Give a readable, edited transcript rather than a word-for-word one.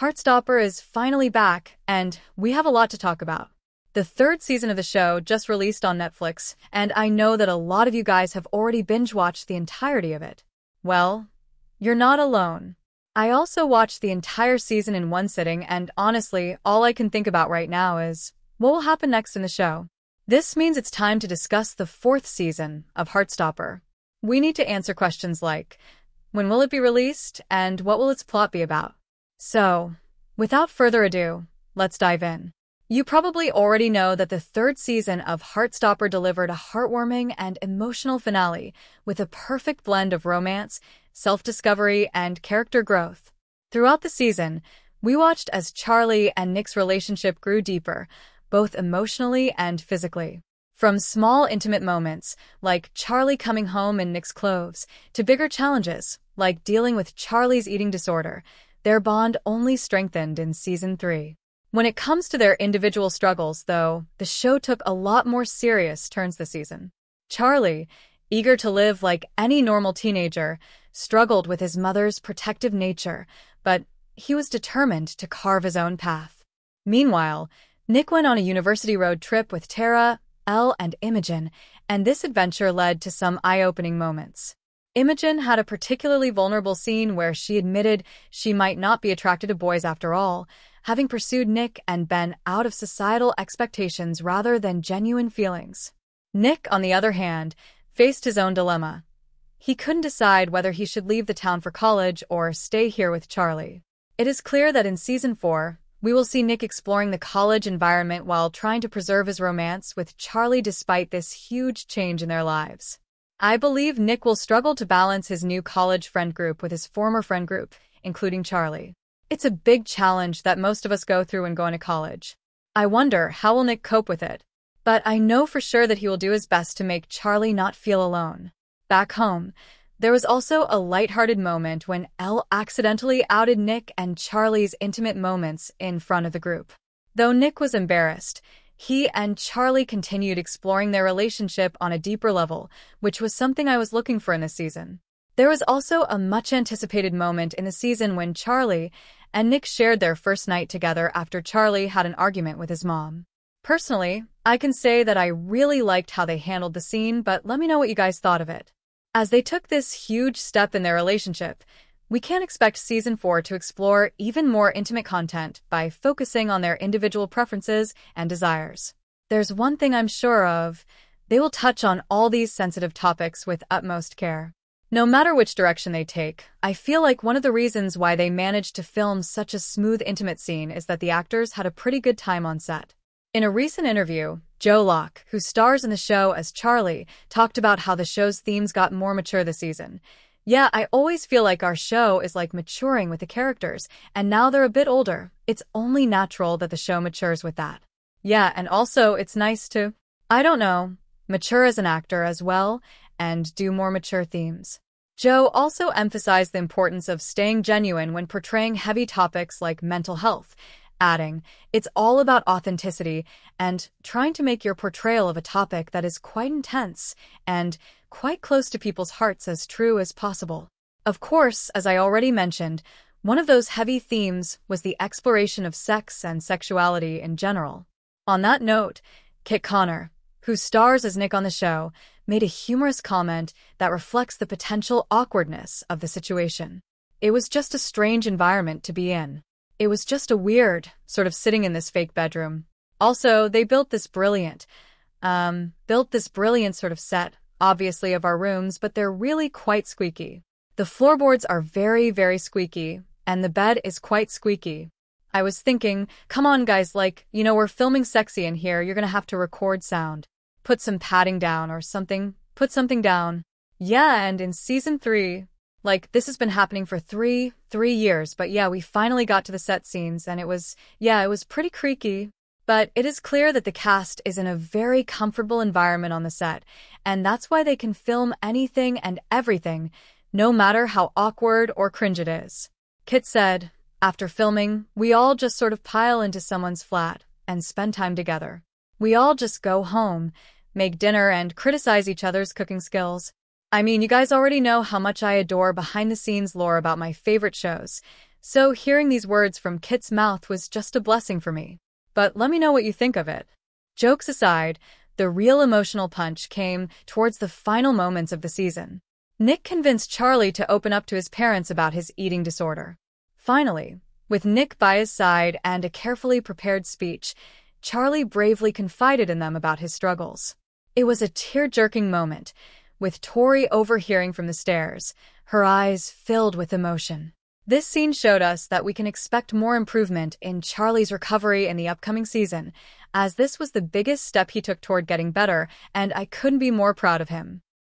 Heartstopper is finally back, and we have a lot to talk about. The third season of the show just released on Netflix, and I know that a lot of you guys have already binge-watched the entirety of it. Well, you're not alone. I also watched the entire season in one sitting, and honestly, all I can think about right now is what will happen next in the show. This means it's time to discuss the fourth season of Heartstopper. We need to answer questions like, when will it be released, and what will its plot be about? So, without further ado, let's dive in. You probably already know that the third season of Heartstopper delivered a heartwarming and emotional finale with a perfect blend of romance, self-discovery, and character growth. Throughout the season, we watched as Charlie and Nick's relationship grew deeper, both emotionally and physically. From small, intimate moments, like Charlie coming home in Nick's clothes, to bigger challenges, like dealing with Charlie's eating disorder, their bond only strengthened in Season 3. When it comes to their individual struggles, though, the show took a lot more serious turns this season. Charlie, eager to live like any normal teenager, struggled with his mother's protective nature, but he was determined to carve his own path. Meanwhile, Nick went on a university road trip with Tara, Elle, and Imogen, and this adventure led to some eye-opening moments. Imogen had a particularly vulnerable scene where she admitted she might not be attracted to boys after all, having pursued Nick and Ben out of societal expectations rather than genuine feelings. Nick, on the other hand, faced his own dilemma. He couldn't decide whether he should leave the town for college or stay here with Charlie. It is clear that in Season 4, we will see Nick exploring the college environment while trying to preserve his romance with Charlie despite this huge change in their lives. I believe Nick will struggle to balance his new college friend group with his former friend group, including Charlie. It's a big challenge that most of us go through when going to college. I wonder how will Nick cope with it? But I know for sure that he will do his best to make Charlie not feel alone. Back home, there was also a lighthearted moment when Elle accidentally outed Nick and Charlie's intimate moments in front of the group. Though Nick was embarrassed, he and Charlie continued exploring their relationship on a deeper level, which was something I was looking for in this season. There was also a much-anticipated moment in the season when Charlie and Nick shared their first night together after Charlie had an argument with his mom. Personally, I can say that I really liked how they handled the scene, but let me know what you guys thought of it. As they took this huge step in their relationship, we can expect Season 4 to explore even more intimate content by focusing on their individual preferences and desires. There's one thing I'm sure of: they will touch on all these sensitive topics with utmost care. No matter which direction they take, I feel like one of the reasons why they managed to film such a smooth, intimate scene is that the actors had a pretty good time on set. In a recent interview, Joe Locke, who stars in the show as Charlie, talked about how the show's themes got more mature this season. Yeah, I always feel like our show is like maturing with the characters, and now they're a bit older. It's only natural that the show matures with that. Yeah, and also it's nice to, I don't know, mature as an actor as well, and do more mature themes. Joe also emphasized the importance of staying genuine when portraying heavy topics like mental health, adding, it's all about authenticity and trying to make your portrayal of a topic that is quite intense and quite close to people's hearts as true as possible. Of course, as I already mentioned, one of those heavy themes was the exploration of sex and sexuality in general. On that note, Kit Connor, who stars as Nick on the show, made a humorous comment that reflects the potential awkwardness of the situation. It was just a strange environment to be in. It was just a weird, sort of sitting in this fake bedroom. Also, they built this brilliant sort of set, obviously of our rooms, but they're really quite squeaky. The floorboards are very, very squeaky, and the bed is quite squeaky. I was thinking, come on guys, we're filming sexy in here, you're gonna have to record sound. Put some padding down or something, put something down. Yeah, and in Season 3, this has been happening for three years, but yeah, we finally got to the set scenes, and it was pretty creaky. But it is clear that the cast is in a very comfortable environment on the set, and that's why they can film anything and everything, no matter how awkward or cringe it is. Kit said, after filming, we all just sort of pile into someone's flat and spend time together. We all just go home, make dinner, and criticize each other's cooking skills. I mean, you guys already know how much I adore behind-the-scenes lore about my favorite shows. So hearing these words from Kit's mouth was just a blessing for me. But let me know what you think of it. Jokes aside, the real emotional punch came towards the final moments of the season. Nick convinced Charlie to open up to his parents about his eating disorder. Finally, with Nick by his side and a carefully prepared speech, Charlie bravely confided in them about his struggles. It was a tear-jerking moment, with Tori overhearing from the stairs, her eyes filled with emotion. This scene showed us that we can expect more improvement in Charlie's recovery in the upcoming season, as this was the biggest step he took toward getting better, and I couldn't be more proud of him.